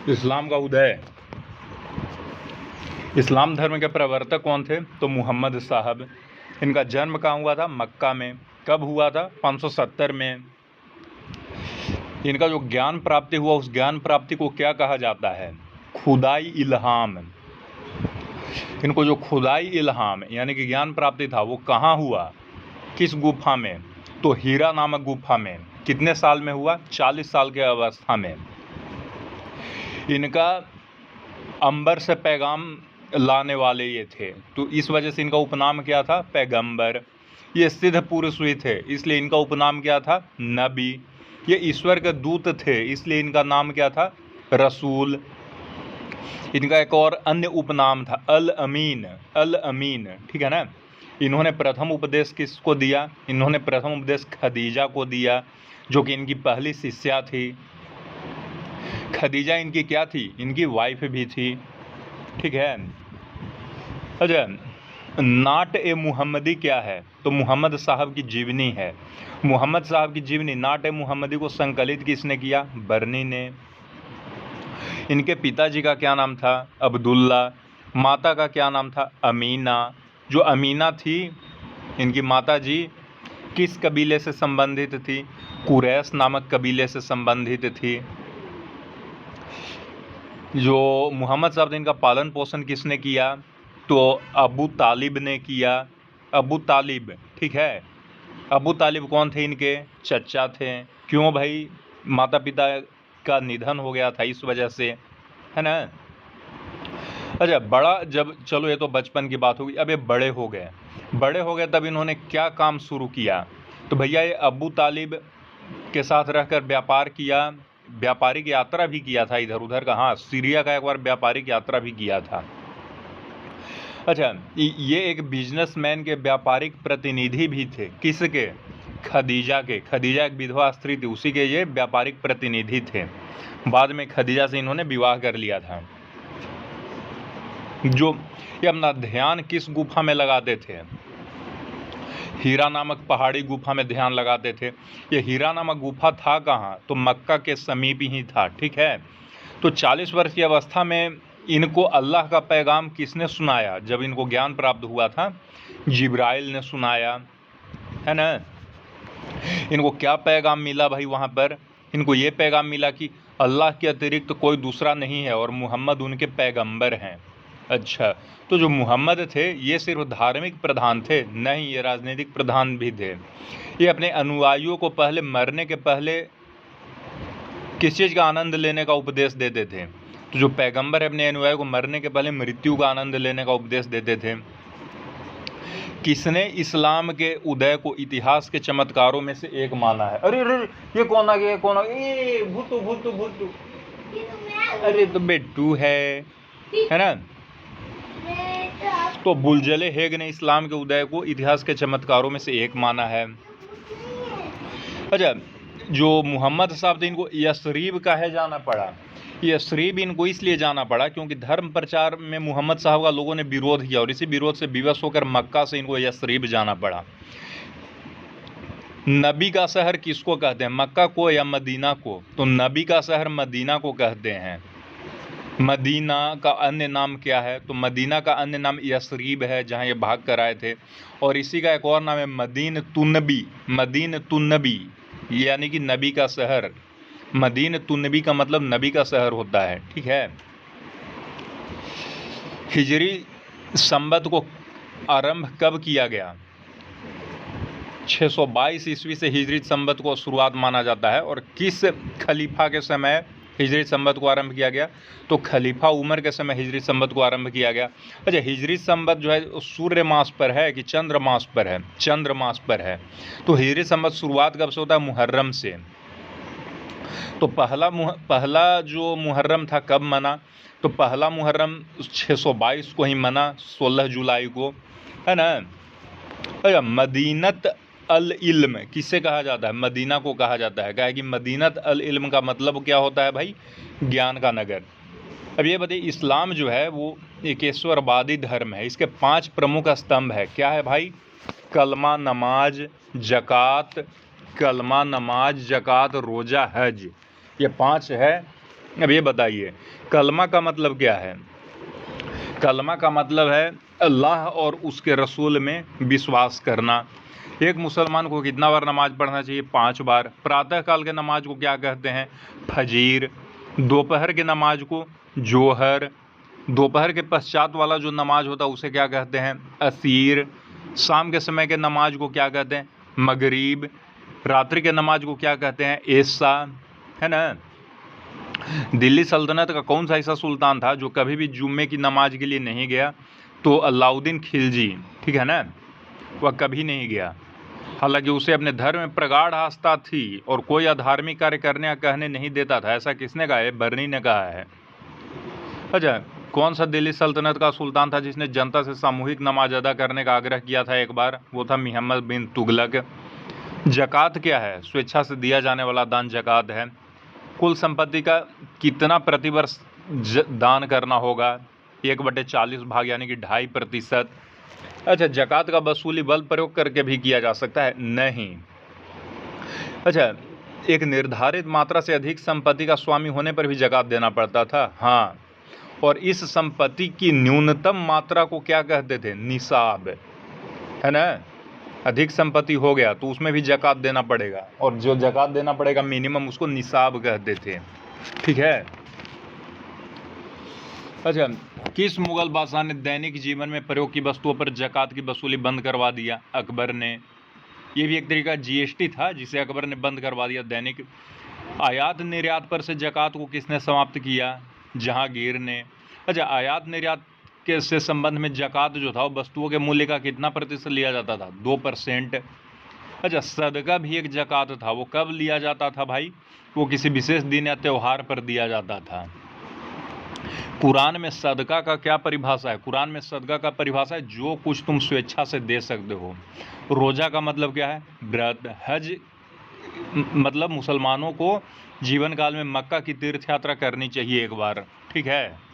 इस्लाम का उदय। इस्लाम धर्म के प्रवर्तक कौन थे? तो मोहम्मद साहब। इनका जन्म कहाँ हुआ था? मक्का में। कब हुआ था? 570 में। इनका जो ज्ञान प्राप्ति हुआ उस ज्ञान प्राप्ति को क्या कहा जाता है? खुदाई इल्हाम। इनको जो खुदाई इल्हाम यानी कि ज्ञान प्राप्ति था वो कहाँ हुआ? किस गुफा में? तो हीरा नामक गुफा में। कितने साल में हुआ? 40 साल के अवस्था में। इनका अंबर से पैगाम लाने वाले ये थे, तो इस वजह से इनका उपनाम क्या था? पैगंबर। ये सिद्ध पुरुष हुए थे, इसलिए इनका उपनाम क्या था? नबी। ये ईश्वर के दूत थे, इसलिए इनका नाम क्या था? रसूल। इनका एक और अन्य उपनाम था अल अमीन। अल अमीन, ठीक है ना। इन्होंने प्रथम उपदेश किसको दिया? इन्होंने प्रथम उपदेश खदीजा को दिया, जो कि इनकी पहली शिष्या थी। खदीजा इनकी क्या थी? इनकी वाइफ भी थी, ठीक है। अच्छा, नाट ए मुहम्मदी क्या है? तो मोहम्मद साहब की जीवनी है। मोहम्मद साहब की जीवनी नाट ए मुहम्मदी को संकलित किसने किया? बर्नी ने। इनके पिताजी का क्या नाम था? अब्दुल्ला। माता का क्या नाम था? अमीना। जो अमीना थी इनकी माता जी किस कबीले से संबंधित थी? कुरैश नामक कबीले से संबंधित थी। जो मोहम्मद साहब ने इनका पालन पोषण किसने किया? तो अबू तालिब ने किया। अबू तालिब, ठीक है। अबू तालिब कौन थे? इनके चचा थे। क्यों भाई? माता पिता का निधन हो गया था, इस वजह से, है ना। अच्छा, बड़ा जब, चलो ये तो बचपन की बात होगी। अब ये बड़े हो गए। बड़े हो गए तब इन्होंने क्या काम शुरू किया? तो भैया ये अबू तालिब के साथ रहकर व्यापार किया, व्यापारिक यात्रा भी किया था इधर उधर का। हाँ, सीरिया का एक बार व्यापारिक यात्रा भी किया था। अच्छा, ये एक बिजनेसमैन के व्यापारिक प्रतिनिधि भी थे। किसके? खदीजा के। खदीजा एक विधवा स्त्री थी, उसी के ये व्यापारिक प्रतिनिधि थे। बाद में खदीजा से इन्होंने विवाह कर लिया था। जो ये अपना ध्यान किस गुफा में लगाते थे? हीरा नामक पहाड़ी गुफा में ध्यान लगाते थे। ये हीरा नामक गुफा था कहाँ? तो मक्का के समीप ही था, ठीक है। तो 40 वर्ष की अवस्था में इनको अल्लाह का पैगाम किसने सुनाया? जब इनको ज्ञान प्राप्त हुआ था, जिब्राइल ने सुनाया, है ना। इनको क्या पैगाम मिला भाई वहाँ पर? इनको ये पैगाम मिला कि अल्लाह के अतिरिक्त कोई दूसरा नहीं है और मोहम्मद उनके पैगंबर हैं। अच्छा, तो जो मोहम्मद थे ये सिर्फ धार्मिक प्रधान थे? नहीं, ये राजनीतिक प्रधान भी थे। ये अपने अनुयायियों को पहले मरने के पहले किस चीज़ का आनंद लेने का उपदेश देते थे? तो जो पैगंबर है अपने अनुयायियों को मरने के पहले मृत्यु का आनंद लेने का उपदेश देते थे। किसने इस्लाम के उदय को इतिहास के चमत्कारों में से एक माना है? अरे अरे, ये कौन आ गया? कौन आ गया? ये भुट्टू भुट्टू भुट्टू। अरे तो बेट्टू है ना। तो बुलजले हेग ने इस्लाम के उदय को इतिहास के चमत्कारों में से एक माना है। अच्छा, जो मोहम्मद साहब थे इनको यसरीब काहे जाना पड़ा? यसरीब इनको इसलिए जाना पड़ा क्योंकि धर्म प्रचार में मोहम्मद साहब का लोगों ने विरोध किया और इसी विरोध से विवश होकर मक्का से इनको यसरीब जाना पड़ा। नबी का शहर किसको कहते हैं? मक्का को या मदीना को? तो नबी का शहर मदीना को कहते हैं। मदीना का अन्य नाम क्या है? तो मदीना का अन्य नाम यसरीब है, जहाँ ये भाग कर आए थे। और इसी का एक और नाम है मदीन तुन्नबी। मदीन तुन्नबी यानी कि नबी का शहर। मदीन तुन्नबी का मतलब नबी का शहर होता है, ठीक है। हिजरी संवत को आरंभ कब किया गया? 622 ईस्वी से हिजरी संवत को शुरुआत माना जाता है। और किस खलीफा के समय हिजरी संवत को आरंभ किया गया? तो खलीफा उमर के समय हिजरी संवत को आरंभ किया गया। अच्छा, हिजरी संवत जो है सूर्य मास पर है कि चंद्र मास पर है? चंद्र मास पर है। तो हिजरी संवत शुरुआत कब से होता है? मुहर्रम से। तो पहला जो मुहर्रम था कब मना? तो पहला मुहर्रम 622 को ही मना, 16 जुलाई को, है ना। अच्छा, मदीनत अल इल्म किसे कहा जाता है? मदीना को कहा जाता है। क्या है कि मदीनत अल इल्म का मतलब क्या होता है भाई? ज्ञान का नगर। अब ये बताइए, इस्लाम जो है वो एकेश्वरवादी धर्म है। इसके 5 प्रमुख स्तंभ है। क्या है भाई? कलमा, नमाज, ज़कात, कलमा, नमाज, ज़कात, रोज़ा, हज। ये 5 है अब ये बताइए कलमा का मतलब क्या है? कलमा का मतलब है अल्लाह और उसके रसूल में विश्वास करना। एक मुसलमान को कितना बार नमाज पढ़ना चाहिए? 5 बार। प्रातः काल के नमाज को क्या कहते हैं? फजीर। दोपहर के नमाज को जोहर। दोपहर के पश्चात वाला जो नमाज होता है उसे क्या कहते हैं? असीर। शाम के समय के नमाज को क्या कहते हैं? मगरिब। रात्रि के नमाज को क्या कहते हैं? ऐसा, है ना। दिल्ली सल्तनत का कौन सा ऐसा सुल्तान था जो कभी भी जुम्मे की नमाज के लिए नहीं गया? तो अलाउद्दीन खिलजी, ठीक है ना, वह कभी नहीं गया। हालांकि उसे अपने धर्म में प्रगाढ़ आस्था थी और कोई अधार्मिक कार्य करने या कहने नहीं देता था। ऐसा किसने कहा है? बर्नी ने कहा है। अच्छा, कौन सा दिल्ली सल्तनत का सुल्तान था जिसने जनता से सामूहिक नमाज अदा करने का आग्रह किया था एक बार? वो था मोहम्मद बिन तुगलक। जक़ात क्या है? स्वेच्छा से दिया जाने वाला दान जक़ात है। कुल संपत्ति का कितना प्रतिवर्ष दान करना होगा? 1/40 भाग यानी कि 2.5%। अच्छा, जक़ात का वसूली बल प्रयोग करके भी किया जा सकता है? नहीं। अच्छा, एक निर्धारित मात्रा से अधिक संपत्ति का स्वामी होने पर भी जक़ात देना पड़ता था? हाँ। और इस संपत्ति की न्यूनतम मात्रा को क्या कहते थे? निसाब, है ना। अधिक संपत्ति हो गया तो उसमें भी जक़ात देना पड़ेगा, और जो जक़ात देना पड़ेगा मिनिमम उसको निसाब कहते थे, ठीक है। अच्छा, किस मुगल बादशाह ने दैनिक जीवन में प्रयोग की वस्तुओं पर जक़ात की वसूली बंद करवा दिया? अकबर ने। ये भी एक तरीका जीएसटी था जिसे अकबर ने बंद करवा दिया। दैनिक आयात निर्यात पर से जक़ात को किसने समाप्त किया? जहांगीर ने। अच्छा, आयात निर्यात के से संबंध में जक़ात जो था वो वस्तुओं के मूल्य का कितना प्रतिशत लिया जाता था? 2%। अच्छा, सदका भी एक जक़ात था। वो कब लिया जाता था भाई? वो किसी विशेष दिन या त्यौहार पर दिया जाता था। कुरान में सदका का क्या परिभाषा है? कुरान में सदका का परिभाषा है जो कुछ तुम स्वेच्छा से दे सकते हो। रोज़ा का मतलब क्या है? व्रत। हज मतलब मुसलमानों को जीवन काल में मक्का की तीर्थ यात्रा करनी चाहिए एक बार, ठीक है।